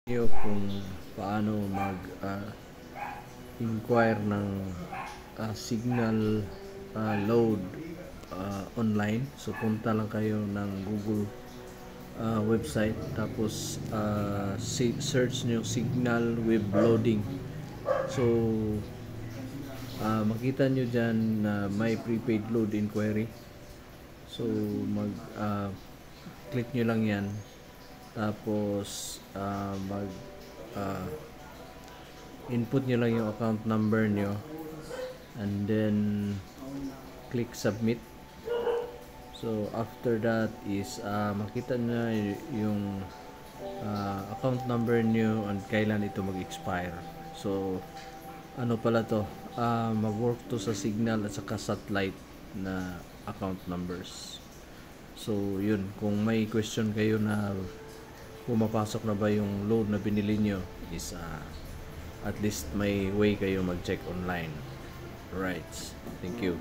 Iyo kung paano inquire ng signal load online. So punta lang kayo ng Google website, tapos search nyo signal web loading. So makita nyo dyan na may prepaid load inquiry. So mag click nyo lang yan, tapos input nyo lang yung account number nyo, and then click submit. So after that is makita na yung account number nyo and kailan ito mag-expire. So ano pala to, mag-work to sa signal at saka satellite na account numbers. So yun, kung may question kayo na pumapasok na ba yung load na binili nyo, is at least may way kayo mag-check online. Right, thank you.